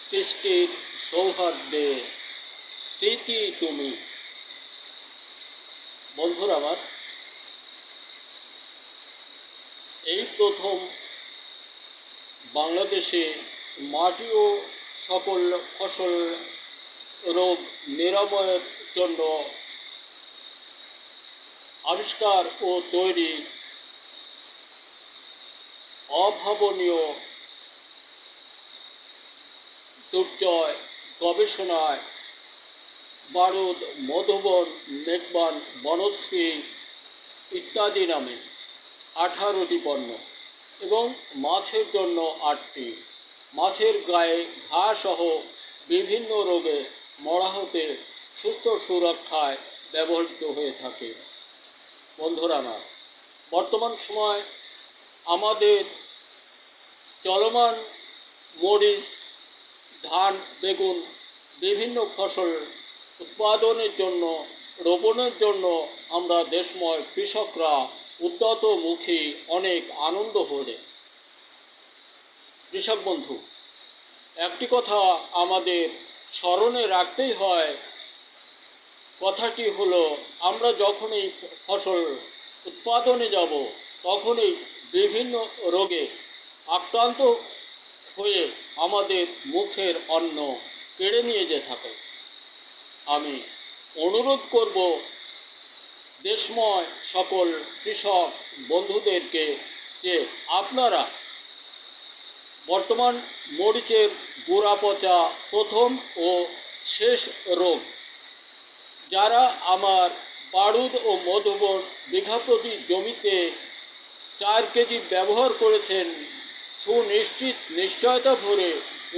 সৃষ্টির সৌহার্দ্যে স্মৃতি তুমি। বন্ধুরা আমার, এই প্রথম বাংলাদেশে মাটি ও সকল ফসল রোগ নিরাময়ের জন্য আবিষ্কার ও তৈরি অভাবনীয় দুর্জয় গবেষণায় বারুদ, মধুবন, মেঘবান, বনশ্রী ইত্যাদি নামে 18টি পণ্য এবং মাছের জন্য 8টি, মাছের গায়ে ঘা সহ বিভিন্ন রোগে মরা হতে সুস্থ সুরক্ষায় ব্যবহৃত হয়ে থাকে। বন্ধুরা আমার, বর্তমান সময় আমাদের চলমান মরিচ, ধান, বেগুন বিভিন্ন ফসল উৎপাদনের জন্য, রোপণের জন্য আমরা দেশময় কৃষকরা উদ্যতমুখী অনেক আনন্দ করে। কৃষক বন্ধু, একটি কথা আমাদের স্মরণে রাখতেই হয়। কথাটি হলো, আমরা যখনই ফসল উৎপাদনে যাব তখনই বিভিন্ন রোগে আক্রান্ত হয়ে আমাদের মুখের অন্ন কেড়ে নিয়ে যেতে থাকে। আমি অনুরোধ করব দেশময় সকল কৃষক বন্ধুদেরকে যে আপনারা বর্তমান মরিচের গোড়া পচা প্রথম ও শেষ রোগ, যারা আমার বারুদ ও মধুবন বিঘা প্রতি জমিতে 4 কেজি ব্যবহার করেছেন, নিশ্চয়তা ভরে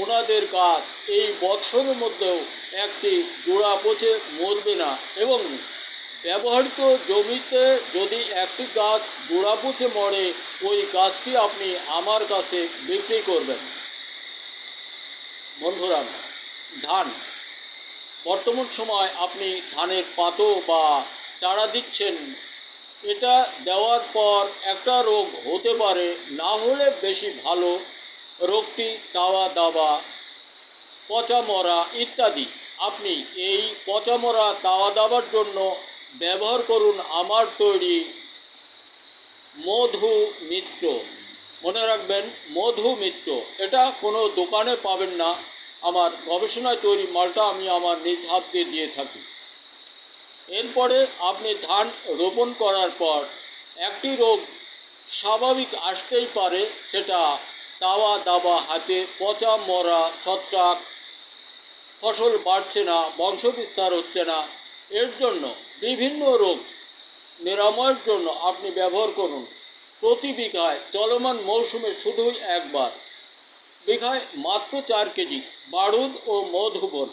ওনাদের গাছ এই বছরের মধ্যেও একটি গোড়া পচে মরবে না এবং ব্যবহৃত জমিতে যদি একটি গাছ গোড়া পচে মরে, ওই গাছটি আপনি আমার কাছে বিক্রি করবেন। বন্ধুরা, ধান বর্তমান সময় আপনি ধানের পাতো বা চারা দিচ্ছেন, এটা দেওয়ার পর একটা রোগ হতে পারে, না হলে বেশি ভালো রোগটি চাওয়া দাওয়া, পচা মরা ইত্যাদি। আপনি এই পচা মরা তাওয়া দাবার জন্য ব্যবহার করুন আমার তৈরি মধু মিত্র। মনে রাখবেন, মধু মিত্র, এটা কোনো দোকানে পাবেন না। আমার গবেষণায় তৈরি মালটা আমি আমার নিজ হাত দিয়ে থাকি। এরপরে আপনি ধান রোপণ করার পর একটি রোগ স্বাভাবিক আসতেই পারে, সেটা তাওয়া দাবা, হাতে পচা মরা, ছত্রাক, ফসল বাড়ছে না, বংশবিস্তার হচ্ছে না। এর জন্য বিভিন্ন রোগ নিরাময়ের জন্য আপনি ব্যবহার করুন প্রতি বিঘায় চলমান মৌসুমে শুধুই একবার, বিঘায় মাত্র 4 কেজি বারুদ ও মধুবন।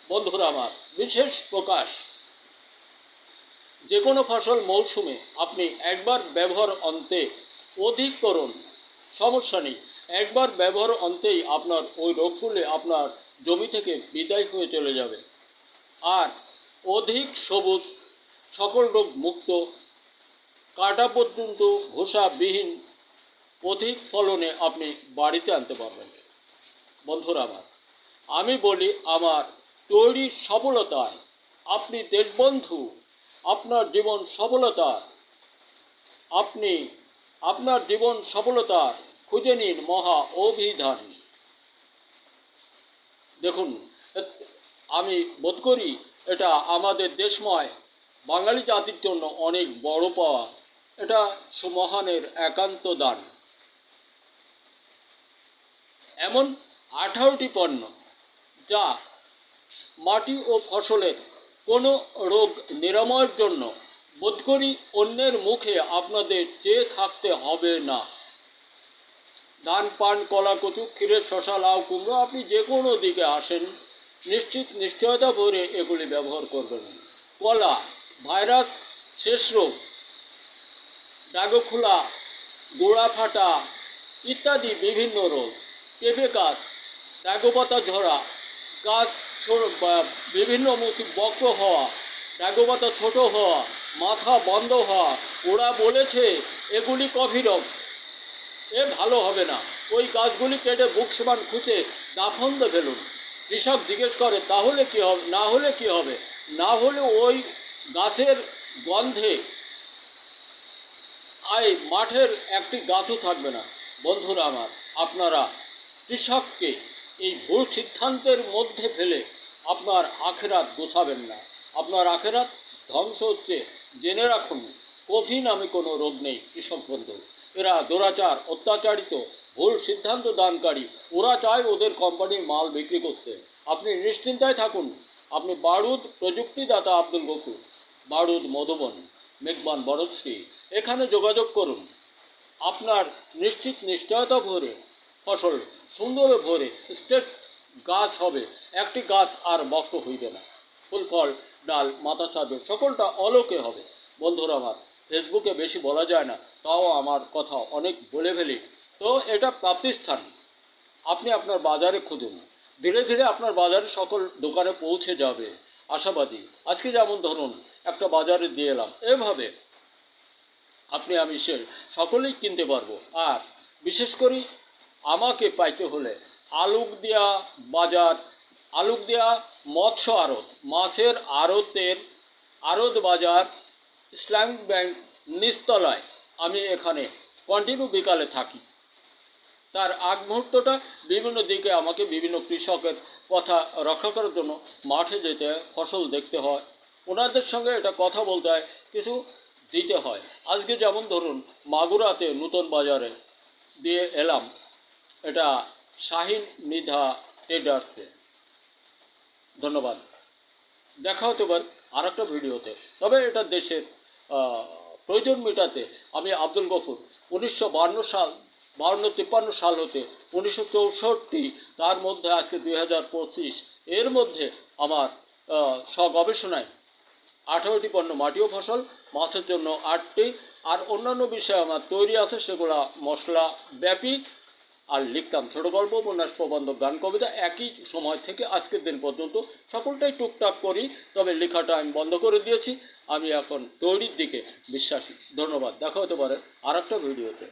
বন্ধুরা আমার, বিশেষ প্রকাশ, যে কোনো ফসল মৌসুমে আপনি একবার ব্যবহার অন্তে, অধিক করুন সমস্যা নেই, একবার ব্যবহার অন্তেই আপনার ওই রোগগুলি আপনার জমি থেকে বিদায় হয়ে চলে যাবে। আর অধিক সবুজ, সকল রোগ মুক্ত, কাটা পর্যন্ত ভূষাবিহীন অধিক ফলনে আপনি বাড়িতে আনতে পারবেন। বন্ধুরা আমার, আমি বলি, আমার তৈরি সফলতায় আপনি দেশবন্ধু, আপনার জীবন সফলতা, আপনি আপনার জীবন সফলতা খুঁজে নিন মহা অভিধান। দেখুন, আমি বোধ করি এটা আমাদের দেশময় বাঙালি জাতির জন্য অনেক বড় পাওয়া। এটা সুমহানের একান্ত দান। এমন 18টি পণ্য যা মাটি ও ফসলের কোনো রোগ নিরাময়ের জন্য বোধ করি অন্যের মুখে আপনাদের চেয়ে থাকতে হবে না। ধান, পান, কলা, কচু, ক্ষীরে, শশা, লাউ, কুমড়ো, আপনি যে কোনো দিকে আসেন, নিশ্চয়তা ভরে এগুলি ব্যবহার করবেন। কলা, ভাইরাস, শেষ রোগ, ডাগো খোলা, গোড়া ফাটা ইত্যাদি বিভিন্ন রোগ, পেঁপে গাছ, ডাগো পাতা ঝরা, গাছ বিভিন্নমুখী বক্র হওয়া, ডাগো পাতা ছোট হওয়া, মাথা বন্ধ হওয়া, ওরা বলেছে এগুলি কফি রোগ। এ ভালো হবে না। ওই গাছগুলি কেটে বুক সমান খুঁজে দাফন দিয়ে ফেলুন। কৃষক জিজ্ঞেস করে তাহলে কী হবে, না হলে কী হবে? না হলে ওই গাছের গন্ধে মাঠের একটি গাছও থাকবে না। বন্ধুরা আমার, আপনারা কৃষককে এই ভুল সিদ্ধান্তের মধ্যে ফেলে আপনার আখেরাত গোছাবেন না। আপনার আখেরাত ধ্বংস হচ্ছে। জেনে রাখুন, কফি নামে কোনো রোগ নেই কৃষক বন্ধু। এরা দুরাচার, অত্যাচারিত, ভুল সিদ্ধান্ত দানকারী। ওরা চায় ওদের কোম্পানির মাল বিক্রি করতে। আপনি নিশ্চিন্তায় থাকুন। আপনি বারুদ প্রযুক্তিদাতা আব্দুল গফুর, বারুদ মধুবন, মেঘবান বড়শ্রী, এখানে যোগাযোগ করুন। আপনার নিশ্চিত নিশ্চয়তা ভরে ফসল সুন্দরে ভরে স্টেট গাছ হবে। একটি গাছ আর বক্র হইবে না। ফুল ফল ডাল মাথা ছাদে সকলটা অলোকে হবে। বন্ধুরা আমার, ফেসবুকে বেশি বলা যায় না, তাও আমার কথা অনেক বলে ফেলি। তো এটা প্রাপ্তিস্থান। আপনি আপনার বাজারে খুঁজুন। ধীরে ধীরে আপনার বাজারে সকল দোকানে পৌঁছে যাবে, আশাবাদী। আজকে যেমন ধরুন একটা বাজারে দিয়ে এলাম, এভাবে আপনি আমি সে সকলেই কিনতে পারবো। আর বিশেষ করে আমাকে পাইতে হলে আলুক দেয়া বাজার, আলুক দেয়া মৎস্য আড়ত, মাছের আড়তের আড়ত বাজার, ইসলামিক ব্যাংক নিচতলায় আমি এখানে কন্টিনিউ বিকালে থাকি। তার আগ মুহূর্তটা বিভিন্ন দিকে আমাকে বিভিন্ন কৃষকের কথা রক্ষা করার জন্য মাঠে যেতে হয়, ফসল দেখতে হয়, ওনাদের সঙ্গে এটা কথা বলতে হয়, কিছু দিতে হয়। আজকে যেমন ধরুন মাগুরাতে নতুন বাজারে দিয়ে এলাম, এটা শাহিন মৃধা ট্রেডার্সে। ধন্যবাদ। দেখা হতে পারে আর একটা ভিডিওতে। তবে এটা দেশের প্রয়োজন মেটাতে আমি আব্দুল গফুর 1952 সাল, 52-53 সাল হতে 1964, তার মধ্যে আজকে 2025, এর মধ্যে আমার স্বগবেষণায় 18টি পণ্য মাটি ও ফসল, মাছের জন্য 8টি, আর অন্যান্য বিষয় আমার তৈরি আছে, সেগুলা মশলা ব্যাপী। আর লিখতাম ছোটো গল্প, উপন্যাস, প্রবন্ধ, গান, কবিতা একই সময় থেকে আজকের দিন পর্যন্ত সকলটাই টুকটাক করি। তবে লেখাটা আমি বন্ধ করে দিয়েছি। আমি এখন তৈরির দিকে বিশ্বাসী। ধন্যবাদ। দেখা হতে পারে আর একটা ভিডিওতে।